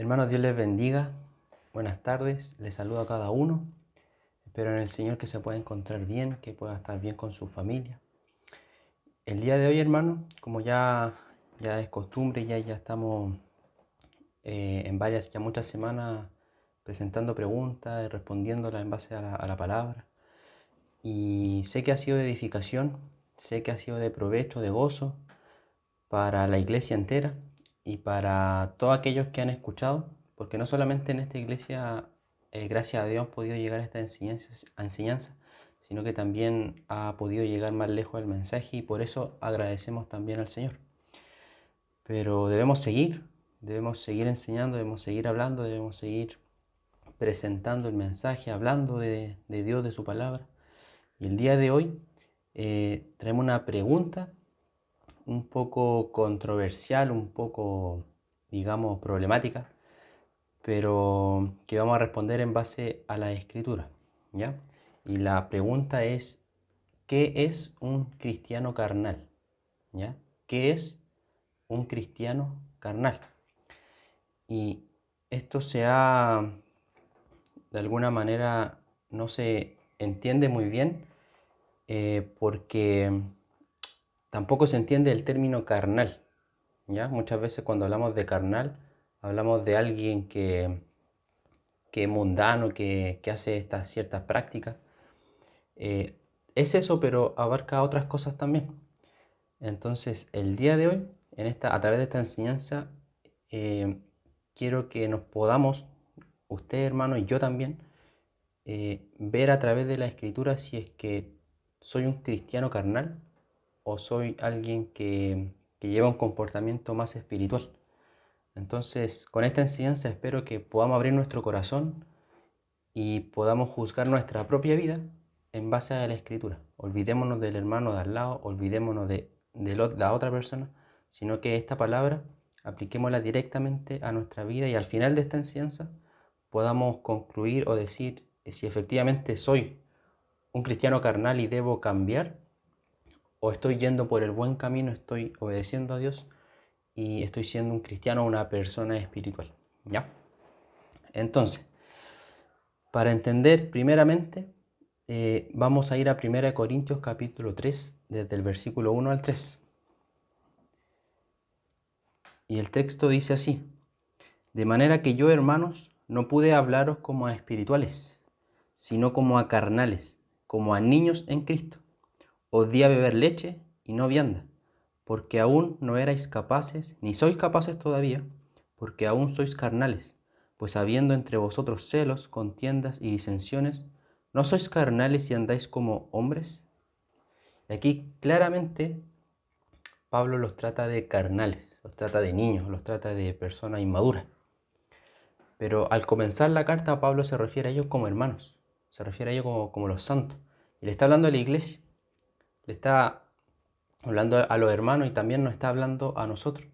Hermanos, Dios les bendiga. Buenas tardes. Les saludo a cada uno. Espero en el Señor que se pueda encontrar bien, que pueda estar bien con su familia. El día de hoy, hermanos, como ya es costumbre, ya estamos ya muchas semanas presentando preguntas y respondiéndolas en base a la palabra. Y sé que ha sido de edificación, sé que ha sido de provecho, de gozo para la iglesia entera y para todos aquellos que han escuchado, porque no solamente en esta iglesia, gracias a Dios, han podido llegar a esta enseñanza, sino que también ha podido llegar más lejos el mensaje y por eso agradecemos también al Señor. Pero debemos seguir enseñando, debemos seguir hablando, debemos seguir presentando el mensaje, hablando de Dios, de su palabra. Y el día de hoy traemos una pregunta un poco controversial, un poco, digamos, problemática, pero que vamos a responder en base a la escritura, ¿ya? Y la pregunta es, ¿qué es un cristiano carnal? ¿Ya? ¿Qué es un cristiano carnal? Y esto de alguna manera, no se entiende muy bien porque tampoco se entiende el término carnal, ¿ya? Muchas veces cuando hablamos de carnal, hablamos de alguien que es mundano, que hace estas ciertas prácticas. Eh, es eso, pero abarca otras cosas también. Entonces, el día de hoy, a través de esta enseñanza, eh, quiero que nos podamos, usted hermano y yo también, ver a través de la escritura si es que soy un cristiano carnal o soy alguien que lleva un comportamiento más espiritual. Entonces, con esta enseñanza espero que podamos abrir nuestro corazón y podamos juzgar nuestra propia vida en base a la escritura. Olvidémonos del hermano de al lado, olvidémonos de la otra persona, sino que esta palabra apliquémosla directamente a nuestra vida y al final de esta enseñanza podamos concluir o decir si efectivamente soy un cristiano carnal y debo cambiar o estoy yendo por el buen camino, estoy obedeciendo a Dios y estoy siendo un cristiano, una persona espiritual. ¿Ya? Entonces, para entender primeramente, vamos a ir a 1 Corintios capítulo 3, desde el versículo 1 al 3. Y el texto dice así: de manera que yo, hermanos, no pude hablaros como a espirituales, sino como a carnales, como a niños en Cristo. Os di a beber leche y no vianda, porque aún no erais capaces, ni sois capaces todavía, porque aún sois carnales, pues habiendo entre vosotros celos, contiendas y disensiones, ¿no sois carnales y andáis como hombres? Y aquí claramente Pablo los trata de carnales, los trata de niños, los trata de personas inmaduras. Pero al comenzar la carta Pablo se refiere a ellos como hermanos, se refiere a ellos como los santos. Y le está hablando a la iglesia, le está hablando a los hermanos y también nos está hablando a nosotros.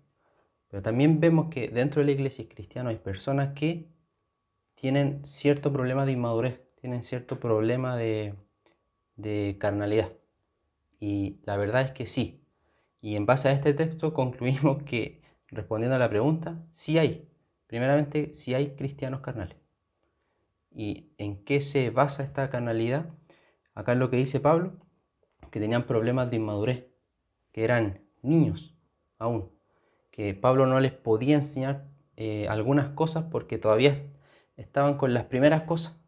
Pero también vemos que dentro de la iglesia cristiana hay personas que tienen cierto problema de inmadurez, tienen cierto problema de carnalidad. Y la verdad es que sí. Y en base a este texto concluimos que, respondiendo a la pregunta, sí hay. Primeramente, sí hay cristianos carnales. ¿Y en qué se basa esta carnalidad? Acá es lo que dice Pablo, que tenían problemas de inmadurez, que eran niños aún, que Pablo no les podía enseñar algunas cosas porque todavía estaban con las primeras cosas,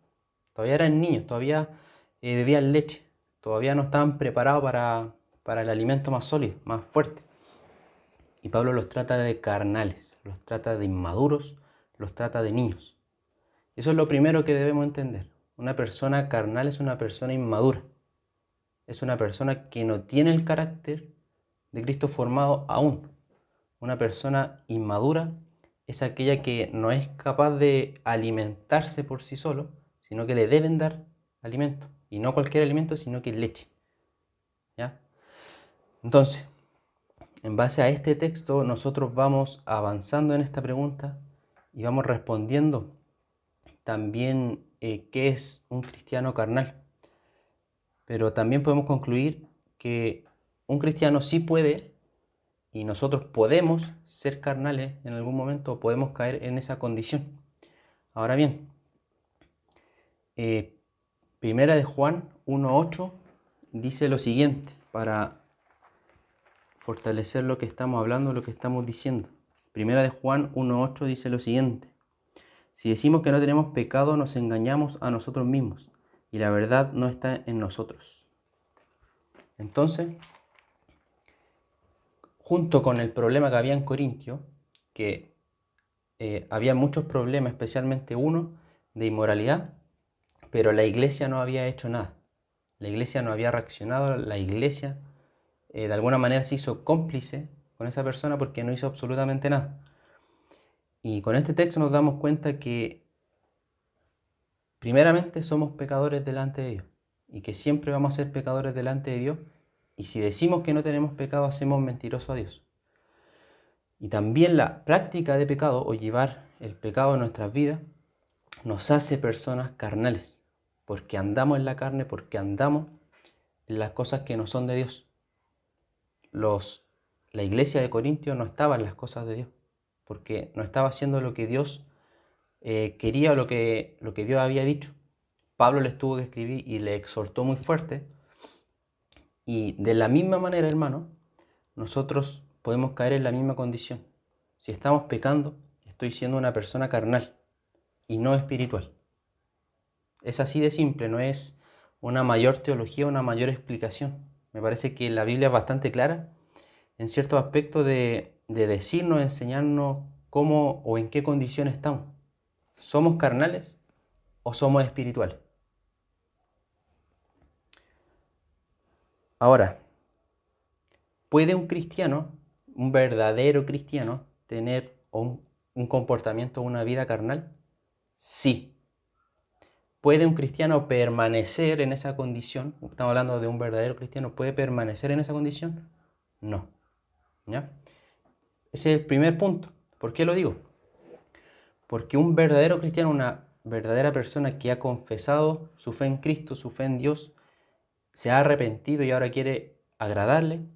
todavía eran niños, todavía bebían leche, todavía no estaban preparados para el alimento más sólido, más fuerte. Y Pablo los trata de carnales, los trata de inmaduros, los trata de niños. Eso es lo primero que debemos entender. Una persona carnal es una persona inmadura. Es una persona que no tiene el carácter de Cristo formado aún. Una persona inmadura es aquella que no es capaz de alimentarse por sí solo, sino que le deben dar alimento. Y no cualquier alimento, sino que leche. ¿Ya? Entonces, en base a este texto, nosotros vamos avanzando en esta pregunta y vamos respondiendo también qué es un cristiano carnal. Pero también podemos concluir que un cristiano sí puede y nosotros podemos ser carnales en algún momento, o podemos caer en esa condición. Ahora bien, Primera de Juan 1:8 dice lo siguiente, para fortalecer lo que estamos hablando, lo que estamos diciendo. Primera de Juan 1:8 dice lo siguiente: si decimos que no tenemos pecado, nos engañamos a nosotros mismos, y la verdad no está en nosotros. Entonces, junto con el problema que había en Corintio, que había muchos problemas, especialmente uno de inmoralidad, pero la iglesia no había hecho nada. La iglesia no había reaccionado, la iglesia de alguna manera se hizo cómplice con esa persona porque no hizo absolutamente nada. Y con este texto nos damos cuenta que primeramente somos pecadores delante de Dios, y que siempre vamos a ser pecadores delante de Dios, y si decimos que no tenemos pecado, hacemos mentiroso a Dios. Y también la práctica de pecado, o llevar el pecado en nuestras vidas, nos hace personas carnales, porque andamos en la carne, porque andamos en las cosas que no son de Dios. La iglesia de Corintio no estaba en las cosas de Dios, porque no estaba haciendo lo que Dios quería, o lo que Dios había dicho. Pablo les tuvo que escribir y le exhortó muy fuerte. Y de la misma manera, hermano, nosotros podemos caer en la misma condición. Si estamos pecando, estoy siendo una persona carnal y no espiritual. Es así de simple, no es una mayor teología, una mayor explicación. Me parece que la Biblia es bastante clara en ciertos aspectos de decirnos, enseñarnos cómo o en qué condición estamos. ¿Somos carnales o somos espirituales? Ahora, ¿puede un cristiano, un verdadero cristiano, tener un comportamiento, una vida carnal? Sí. ¿Puede un cristiano permanecer en esa condición? Estamos hablando de un verdadero cristiano. ¿Puede permanecer en esa condición? No. ¿Ya? Ese es el primer punto. ¿Por qué lo digo? Porque un verdadero cristiano, una verdadera persona que ha confesado su fe en Cristo, su fe en Dios, se ha arrepentido y ahora quiere agradarle,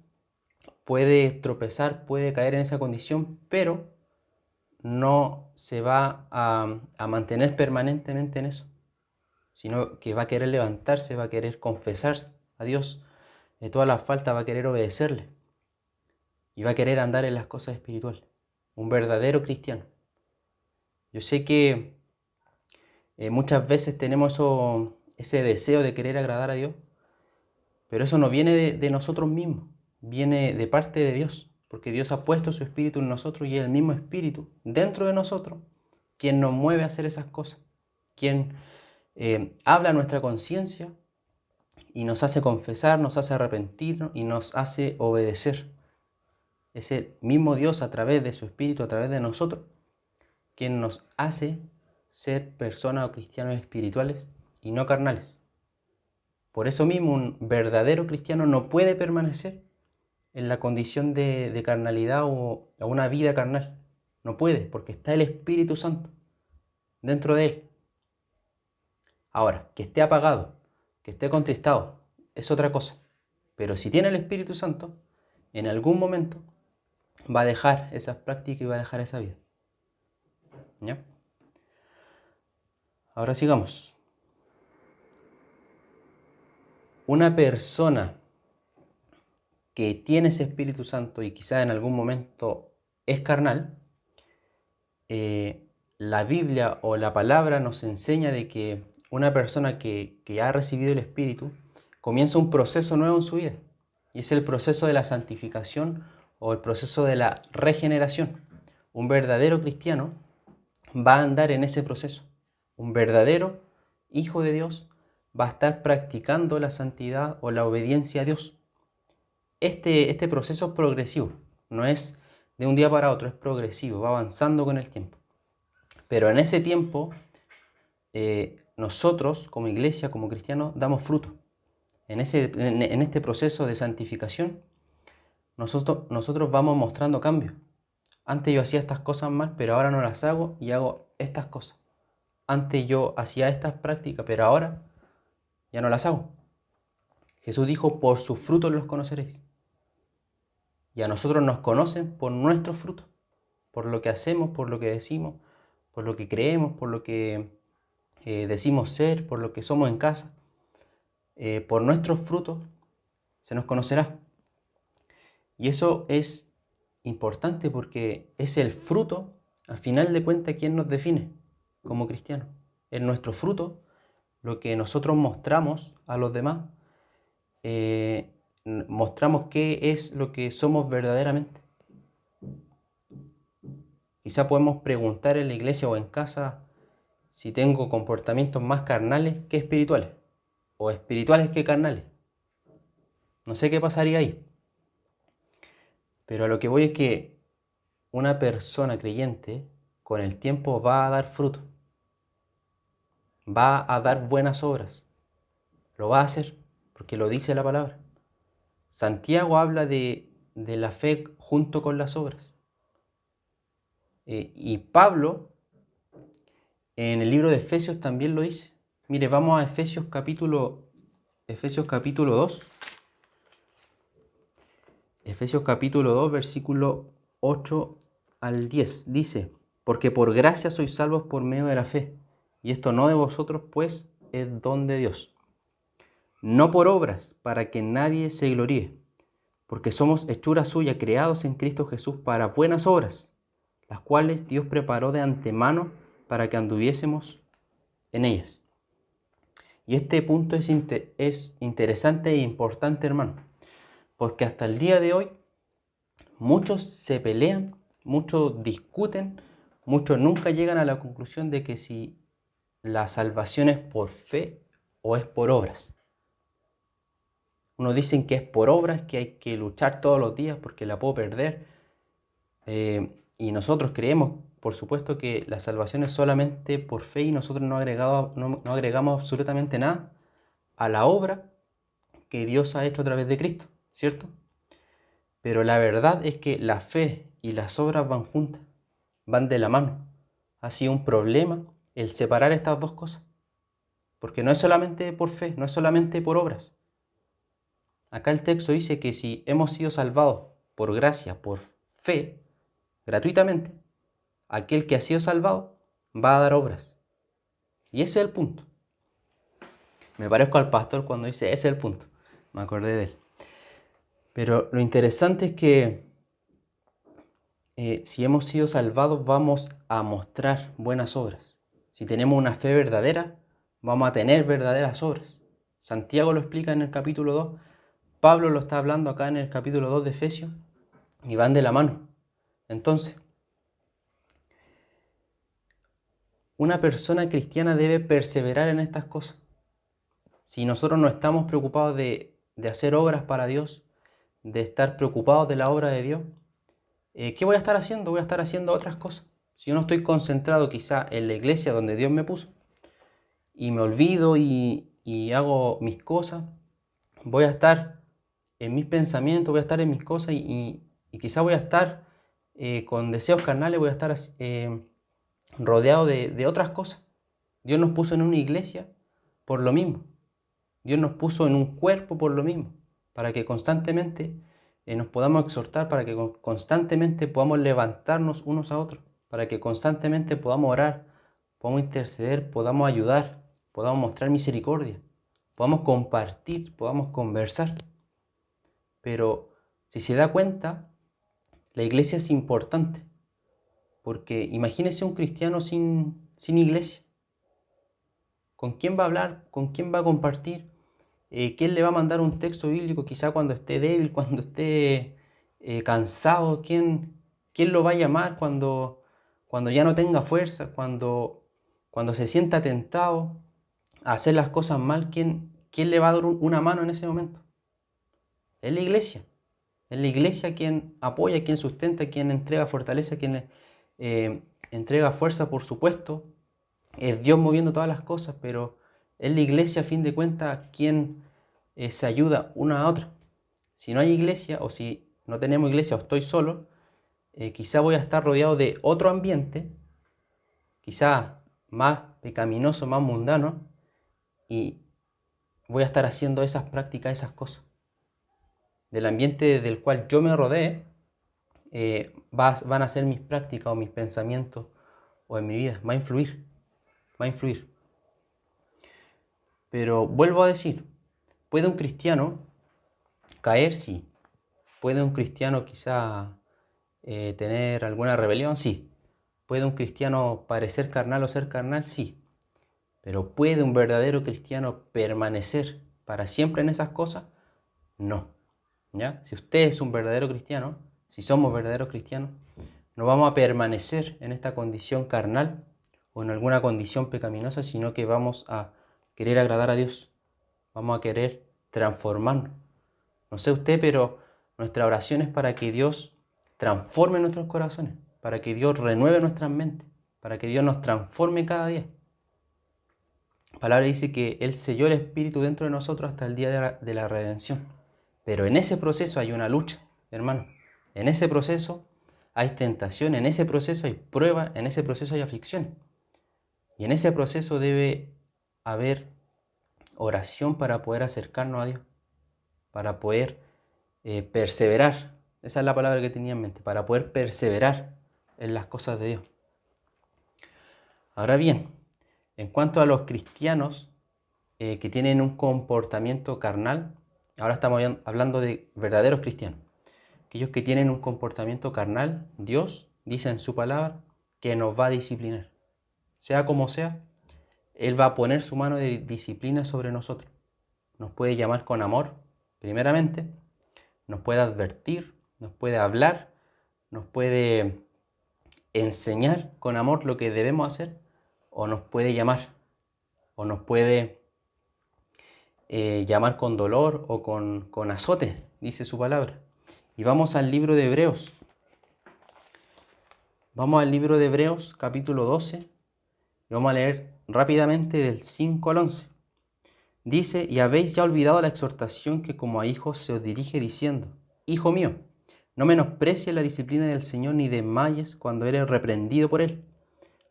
puede tropezar, puede caer en esa condición, pero no se va a mantener permanentemente en eso, sino que va a querer levantarse, va a querer confesar a Dios de todas las faltas, va a querer obedecerle y va a querer andar en las cosas espirituales. Un verdadero cristiano. Yo sé que muchas veces tenemos ese deseo de querer agradar a Dios, pero eso no viene de nosotros mismos, viene de parte de Dios, porque Dios ha puesto su espíritu en nosotros, y es el mismo espíritu dentro de nosotros quien nos mueve a hacer esas cosas, quien habla a nuestra conciencia y nos hace confesar, nos hace arrepentirnos y nos hace obedecer. Es el mismo Dios a través de su espíritu, a través de nosotros, quien nos hace ser personas o cristianos espirituales y no carnales. Por eso mismo, un verdadero cristiano no puede permanecer en la condición de carnalidad o a una vida carnal. No puede, porque está el Espíritu Santo dentro de él. Ahora, que esté apagado, que esté contristado, es otra cosa. Pero si tiene el Espíritu Santo, en algún momento va a dejar esas prácticas y va a dejar esa vida. ¿Ya? Ahora sigamos. Una persona que tiene ese Espíritu Santo y quizá en algún momento es carnal, la Biblia o la palabra nos enseña de que una persona que ha recibido el Espíritu comienza un proceso nuevo en su vida, y es el proceso de la santificación o el proceso de la regeneración. Un verdadero cristiano va a andar en ese proceso. Un verdadero hijo de Dios va a estar practicando la santidad o la obediencia a Dios. Este proceso es progresivo, no es de un día para otro, es progresivo, va avanzando con el tiempo. Pero en ese tiempo, nosotros como iglesia, como cristianos, damos fruto. En este proceso de santificación, nosotros vamos mostrando cambios. Antes yo hacía estas cosas mal, pero ahora no las hago y hago estas cosas. Antes yo hacía estas prácticas, pero ahora ya no las hago. Jesús dijo, por sus frutos los conoceréis. Y a nosotros nos conocen por nuestros frutos, por lo que hacemos, por lo que decimos, por lo que creemos, por lo que decimos ser, por lo que somos en casa. Por nuestros frutos se nos conocerá. Y eso es importante porque es el fruto, al final de cuentas, quien nos define como cristianos. Es nuestro fruto, lo que nosotros mostramos a los demás, mostramos qué es lo que somos verdaderamente. Quizá podemos preguntar en la iglesia o en casa si tengo comportamientos más carnales que espirituales, o espirituales que carnales. No sé qué pasaría ahí, pero a lo que voy es que una persona creyente con el tiempo va a dar fruto, va a dar buenas obras, lo va a hacer, porque lo dice la palabra. Santiago habla de la fe junto con las obras. Y Pablo en el libro de Efesios también lo dice. Mire, vamos a Efesios capítulo 2. Efesios capítulo 2, versículo 8 al 10. Dice, porque por gracia sois salvos por medio de la fe. Y esto no de vosotros, pues es don de Dios. No por obras, para que nadie se gloríe. Porque somos hechura suya, creados en Cristo Jesús para buenas obras, las cuales Dios preparó de antemano para que anduviésemos en ellas. Y este punto es interesante e importante, hermano, porque hasta el día de hoy muchos se pelean, muchos discuten, muchos nunca llegan a la conclusión de que si la salvación es por fe o es por obras. Unos dicen que es por obras, que hay que luchar todos los días porque la puedo perder. Y nosotros creemos, por supuesto, que la salvación es solamente por fe y nosotros no agregamos absolutamente nada a la obra que Dios ha hecho a través de Cristo, ¿cierto? Pero la verdad es que la fe y las obras van juntas, van de la mano. Ha sido un problema el separar estas dos cosas, porque no es solamente por fe, no es solamente por obras. Acá el texto dice que si hemos sido salvados por gracia, por fe, gratuitamente, aquel que ha sido salvado va a dar obras. Y ese es el punto. Me parezco al pastor cuando dice, ese es el punto. Me acordé de él. Pero lo interesante es que si hemos sido salvados vamos a mostrar buenas obras. Si tenemos una fe verdadera, vamos a tener verdaderas obras. Santiago lo explica en el capítulo 2. Pablo lo está hablando acá en el capítulo 2 de Efesios. Y van de la mano. Entonces, una persona cristiana debe perseverar en estas cosas. Si nosotros no estamos preocupados de hacer obras para Dios, de estar preocupados de la obra de Dios, ¿qué voy a estar haciendo? Voy a estar haciendo otras cosas. Si yo no estoy concentrado quizá en la iglesia donde Dios me puso y me olvido y hago mis cosas, voy a estar en mis pensamientos, voy a estar en mis cosas y quizá voy a estar con deseos carnales, voy a estar rodeado de otras cosas. Dios nos puso en una iglesia por lo mismo. Dios nos puso en un cuerpo por lo mismo, para que constantemente nos podamos exhortar, para que constantemente podamos levantarnos unos a otros, para que constantemente podamos orar, podamos interceder, podamos ayudar, podamos mostrar misericordia, podamos compartir, podamos conversar. Pero si se da cuenta, la iglesia es importante, porque imagínese un cristiano sin iglesia. ¿Con quién va a hablar? ¿Con quién va a compartir? ¿Quién le va a mandar un texto bíblico quizá cuando esté débil, cuando esté cansado? ¿Quién lo va a llamar cuando ya no tenga fuerza, cuando se sienta tentado a hacer las cosas mal? ¿Quién le va a dar una mano en ese momento? Es la iglesia. Es la iglesia quien apoya, quien sustenta, quien entrega fortaleza, quien entrega fuerza, por supuesto. Es Dios moviendo todas las cosas, pero es la iglesia, a fin de cuentas, quien se ayuda una a otra. Si no hay iglesia, o si no tenemos iglesia, o estoy solo, quizá voy a estar rodeado de otro ambiente, quizá más pecaminoso, más mundano, y voy a estar haciendo esas prácticas, esas cosas. del ambiente del cual yo me rodee, van a ser mis prácticas o mis pensamientos o en mi vida. Va a influir, va a influir. Pero vuelvo a decir, ¿puede un cristiano caer? Sí. ¿Puede un cristiano quizá tener alguna rebelión? Sí. ¿Puede un cristiano parecer carnal o ser carnal? Sí. Pero ¿puede un verdadero cristiano permanecer para siempre en esas cosas? No. ¿Ya? Si usted es un verdadero cristiano, si somos verdaderos cristianos, no vamos a permanecer en esta condición carnal o en alguna condición pecaminosa, sino que vamos a querer agradar a Dios. Vamos a querer transformarnos. No sé usted, pero nuestra oración es para que Dios transforme nuestros corazones, para que Dios renueve nuestras mentes, para que Dios nos transforme cada día. La palabra dice que Él selló el Espíritu dentro de nosotros hasta el día de la redención. Pero en ese proceso hay una lucha, hermano. En ese proceso hay tentación, en ese proceso hay prueba, en ese proceso hay aflicción. Y en ese proceso debe haber oración para poder acercarnos a Dios, para poder perseverar. Esa es la palabra que tenía en mente, para poder perseverar en las cosas de Dios. Ahora bien, en cuanto a los cristianos que tienen un comportamiento carnal, ahora estamos hablando de verdaderos cristianos. Aquellos que tienen un comportamiento carnal, Dios dice en su palabra que nos va a disciplinar. Sea como sea, Él va a poner su mano de disciplina sobre nosotros. Nos puede llamar con amor, primeramente, nos puede advertir, nos puede hablar, nos puede enseñar con amor lo que debemos hacer, o nos puede llamar, o nos puede llamar con dolor o con azote, dice su palabra. Y vamos al libro de Hebreos. Vamos al libro de Hebreos, capítulo 12, y vamos a leer rápidamente del 5 al 11. Dice: y habéis ya olvidado la exhortación que como a hijos se os dirige diciendo: Hijo mío, no menosprecies la disciplina del Señor ni desmayes cuando eres reprendido por Él,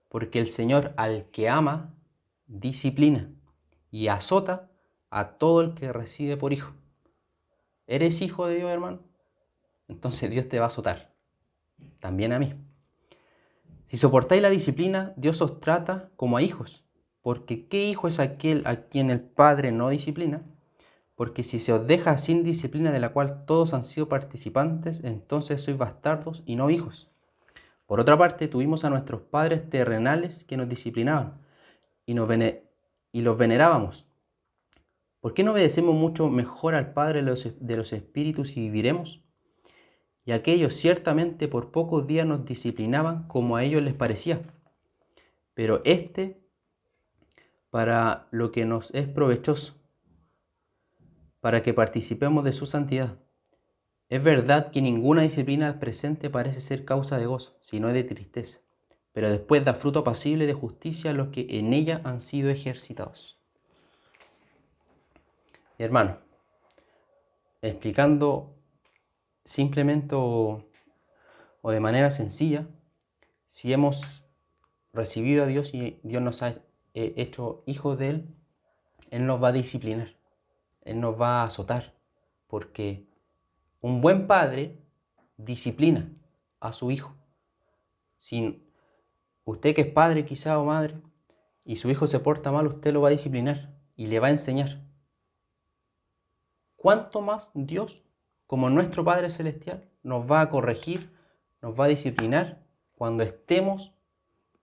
porque el Señor al que ama, disciplina y azota a todo el que recibe por hijo. ¿Eres hijo de Dios, hermano? Entonces Dios te va a azotar, también a mí. Si soportáis la disciplina, Dios os trata como a hijos, porque ¿qué hijo es aquel a quien el Padre no disciplina? Porque si se os deja sin disciplina de la cual todos han sido participantes, entonces sois bastardos y no hijos. Por otra parte, tuvimos a nuestros padres terrenales que nos disciplinaban y los venerábamos. ¿Por qué no obedecemos mucho mejor al Padre de los espíritus y viviremos? Y aquellos ciertamente por pocos días nos disciplinaban como a ellos les parecía, pero para lo que nos es provechoso, para que participemos de su santidad. Es verdad que ninguna disciplina al presente parece ser causa de gozo, sino de tristeza, pero después da fruto apacible de justicia a los que en ella han sido ejercitados. Hermano, explicando simplemente o de manera sencilla, si hemos recibido a Dios y Dios nos ha hecho hijos de Él, Él nos va a disciplinar, Él nos va a azotar, porque un buen padre disciplina a su hijo. Si usted que es padre quizá o madre y su hijo se porta mal, usted lo va a disciplinar y le va a enseñar. ¿Cuánto más Dios, como nuestro Padre Celestial, nos va a corregir, nos va a disciplinar cuando estemos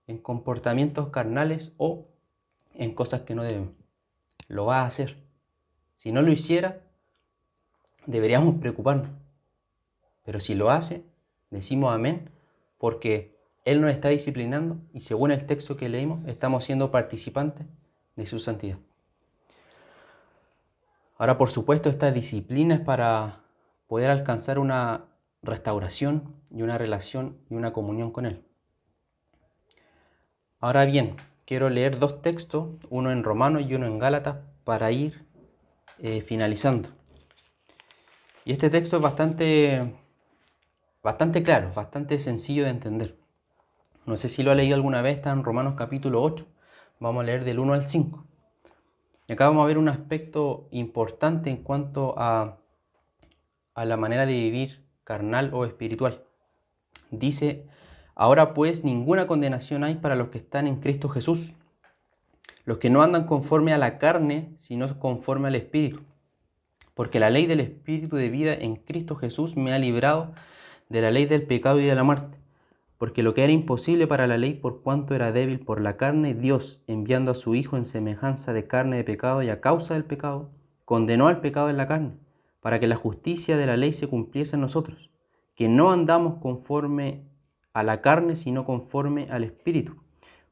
en comportamientos carnales o en cosas que no debemos? Lo va a hacer. Si no lo hiciera, deberíamos preocuparnos. Pero si lo hace, decimos amén, porque Él nos está disciplinando y según el texto que leímos, estamos siendo participantes de su santidad. Ahora, por supuesto, esta disciplina es para poder alcanzar una restauración y una relación y una comunión con Él. Ahora bien, quiero leer dos textos, uno en Romanos y uno en Gálatas, para ir finalizando. Y este texto es bastante claro, bastante sencillo de entender. No sé si lo ha leído alguna vez, está en Romanos capítulo 8. Vamos a leer del 1 al 5. Y acá vamos a ver un aspecto importante en cuanto a a la manera de vivir carnal o espiritual. Dice: ahora pues ninguna condenación hay para los que están en Cristo Jesús, los que no andan conforme a la carne, sino conforme al Espíritu. Porque la ley del Espíritu de vida en Cristo Jesús me ha librado de la ley del pecado y de la muerte. Porque lo que era imposible para la ley, por cuanto era débil por la carne, Dios, enviando a su Hijo en semejanza de carne de pecado y a causa del pecado, condenó al pecado en la carne, para que la justicia de la ley se cumpliese en nosotros, que no andamos conforme a la carne, sino conforme al Espíritu.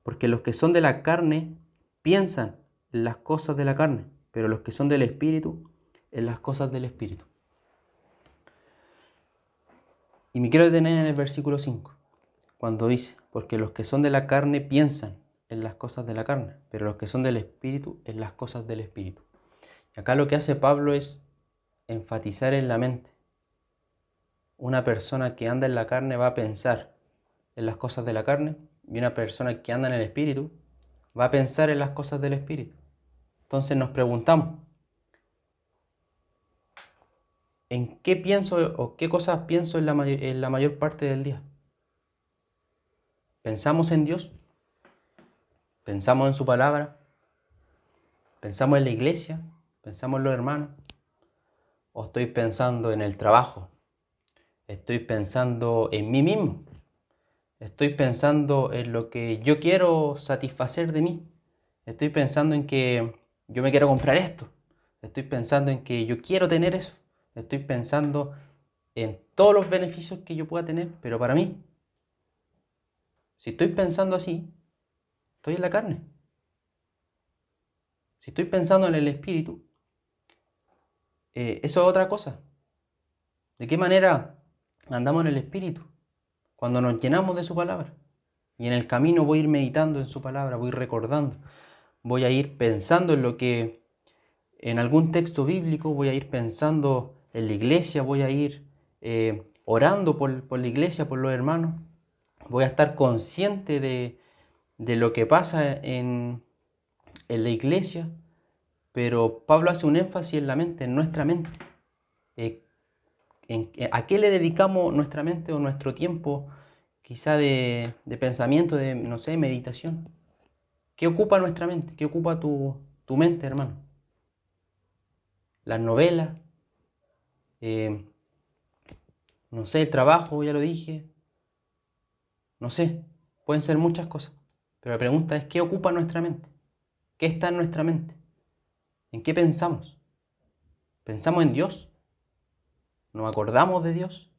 Porque los que son de la carne piensan en las cosas de la carne, pero los que son del Espíritu en las cosas del Espíritu. Y me quiero detener en el versículo 5, cuando dice: porque los que son de la carne piensan en las cosas de la carne, pero los que son del Espíritu en las cosas del Espíritu. Y acá lo que hace Pablo es enfatizar en la mente. Una persona que anda en la carne va a pensar en las cosas de la carne, y una persona que anda en el Espíritu va a pensar en las cosas del Espíritu. Entonces nos preguntamos: ¿en qué pienso o qué cosas pienso en la mayor parte del día? ¿Pensamos en Dios? ¿Pensamos en su palabra? ¿Pensamos en la iglesia? ¿Pensamos en los hermanos? ¿O estoy pensando en el trabajo? ¿Estoy pensando en mí mismo? ¿Estoy pensando en lo que yo quiero satisfacer de mí? ¿Estoy pensando en que yo me quiero comprar esto? ¿Estoy pensando en que yo quiero tener eso? ¿Estoy pensando en todos los beneficios que yo pueda tener, pero para mí? Si estoy pensando así, estoy en la carne. Si estoy pensando en el Espíritu, eso es otra cosa. ¿De qué manera andamos en el Espíritu? Cuando nos llenamos de su palabra. Y en el camino voy a ir meditando en su palabra, voy a ir recordando, voy a ir pensando en lo que, en algún texto bíblico, voy a ir pensando en la iglesia, voy a ir orando por la iglesia, por los hermanos. Voy a estar consciente de lo que pasa en la iglesia. Pero Pablo hace un énfasis en la mente, en nuestra mente. ¿A qué le dedicamos nuestra mente o nuestro tiempo, quizá de pensamiento, de, no sé, meditación? ¿Qué ocupa nuestra mente? ¿Qué ocupa tu mente, hermano? Las novelas, eh, no sé, el trabajo, ya lo dije, no sé, pueden ser muchas cosas. Pero la pregunta es: ¿qué ocupa nuestra mente? ¿Qué está en nuestra mente? ¿En qué pensamos? ¿Pensamos en Dios? ¿Nos acordamos de Dios?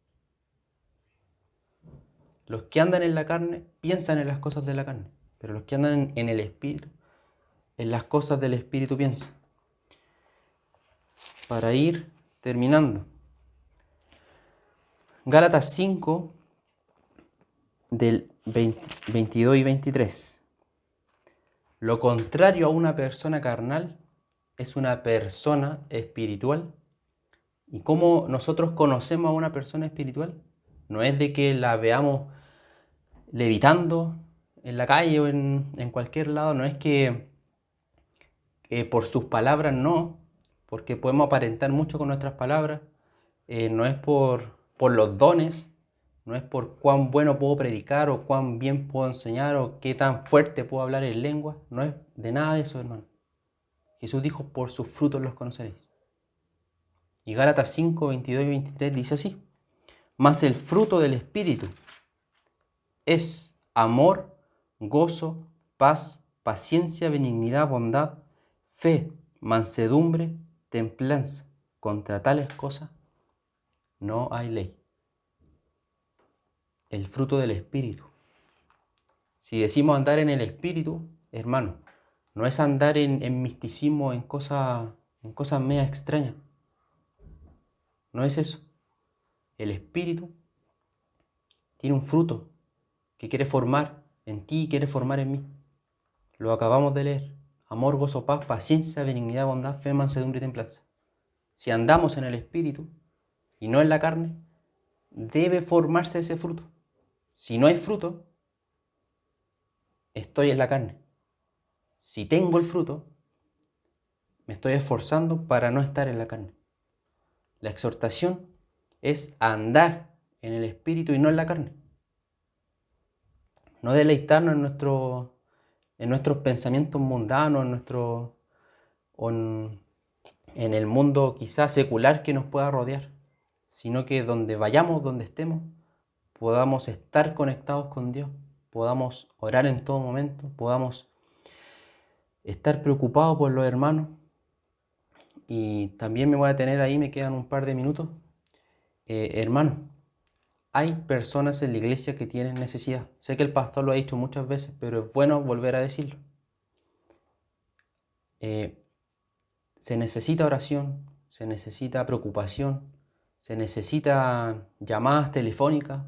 Los que andan en la carne piensan en las cosas de la carne, pero los que andan en el Espíritu, en las cosas del Espíritu piensan. Para ir terminando, Gálatas 5, del 22 y 23. Lo contrario a una persona carnal es una persona espiritual. ¿Y cómo nosotros conocemos a una persona espiritual? No es de que la veamos levitando en la calle o en cualquier lado, no es que por sus palabras, no, porque podemos aparentar mucho con nuestras palabras, no es por los dones, no es por cuán bueno puedo predicar o cuán bien puedo enseñar o qué tan fuerte puedo hablar en lengua, no es de nada de eso, hermano. Jesús dijo: por sus frutos los conoceréis. Y Gálatas 5, 22 y 23 dice así: mas el fruto del Espíritu es amor, gozo, paz, paciencia, benignidad, bondad, fe, mansedumbre, templanza. Contra tales cosas no hay ley. El fruto del Espíritu. Si decimos andar en el Espíritu, hermano, no es andar en misticismo, en cosas medio extrañas. No es eso. El Espíritu tiene un fruto que quiere formar en ti y quiere formar en mí. Lo acabamos de leer. Amor, gozo, paz, paciencia, benignidad, bondad, fe, mansedumbre y templanza. Si andamos en el Espíritu y no en la carne, debe formarse ese fruto. Si no hay fruto, estoy en la carne. Si tengo el fruto, me estoy esforzando para no estar en la carne. La exhortación es andar en el Espíritu y no en la carne. No deleitarnos en nuestros pensamientos mundanos, en el mundo quizás secular que nos pueda rodear, sino que donde vayamos, donde estemos, podamos estar conectados con Dios, podamos orar en todo momento, podamos estar preocupados por los hermanos. Y también me voy a tener ahí, me quedan un par de minutos. Hermanos, hay personas en la iglesia que tienen necesidad. Sé que el pastor lo ha dicho muchas veces, pero es bueno volver a decirlo. Se necesita oración, se necesita preocupación, se necesita llamadas telefónicas,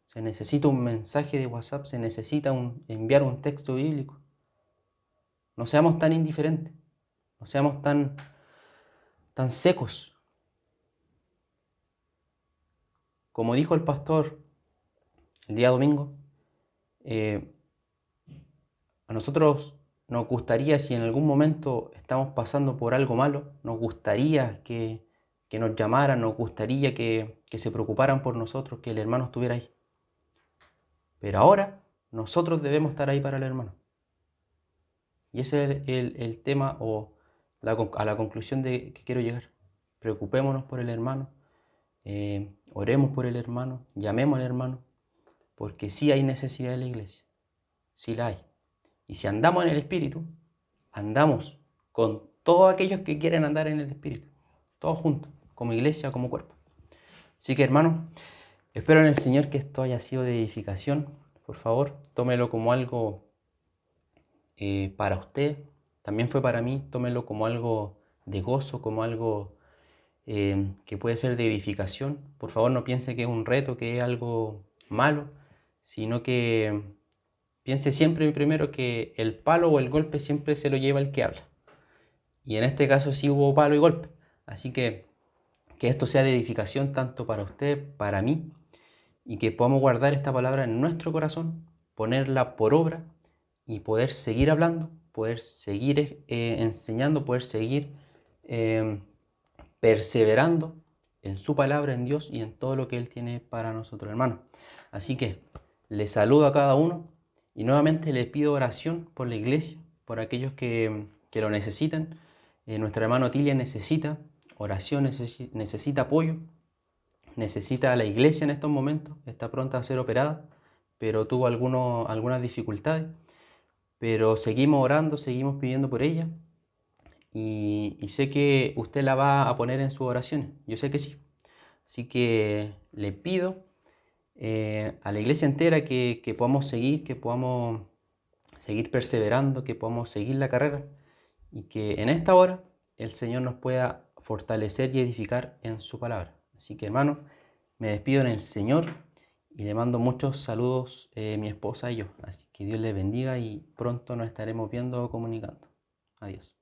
se necesita un mensaje de WhatsApp, se necesita enviar un texto bíblico. No seamos tan indiferentes, no seamos tan secos. Como dijo el pastor el día domingo, a nosotros nos gustaría, si en algún momento estamos pasando por algo malo, nos gustaría que nos llamaran, nos gustaría que se preocuparan por nosotros, que el hermano estuviera ahí. Pero ahora nosotros debemos estar ahí para el hermano. Y ese es el tema o a la conclusión de que quiero llegar. Preocupémonos por el hermano, oremos por el hermano, llamemos al hermano, porque sí hay necesidad en la iglesia, sí la hay. Y si andamos en el Espíritu, andamos con todos aquellos que quieren andar en el Espíritu, todos juntos, como iglesia, como cuerpo. Así que hermano, espero en el Señor que esto haya sido de edificación. Por favor, tómelo como algo para usted, también fue para mí, tómelo como algo de gozo, como algo que puede ser de edificación. Por favor, no piense que es un reto, que es algo malo, sino que piense siempre primero que el palo o el golpe siempre se lo lleva el que habla. Y en este caso sí hubo palo y golpe. Así que esto sea de edificación tanto para usted, para mí, y que podamos guardar esta palabra en nuestro corazón, ponerla por obra y poder seguir hablando, poder seguir enseñando, poder seguir perseverando en su palabra, en Dios y en todo lo que Él tiene para nosotros, hermanos. Así que les saludo a cada uno y nuevamente les pido oración por la iglesia, por aquellos que lo necesitan. Nuestro hermano Tilia necesita oración, necesita apoyo, necesita a la iglesia en estos momentos, está pronta a ser operada, pero tuvo algunas dificultades. Pero seguimos orando, seguimos pidiendo por ella y sé que usted la va a poner en sus oraciones, yo sé que sí. Así que le pido a la iglesia entera que podamos seguir perseverando, que podamos seguir la carrera y que en esta hora el Señor nos pueda fortalecer y edificar en su palabra. Así que hermano, me despido en el Señor y le mando muchos saludos mi esposa y yo. Así que Dios les bendiga y pronto nos estaremos viendo o comunicando. Adiós.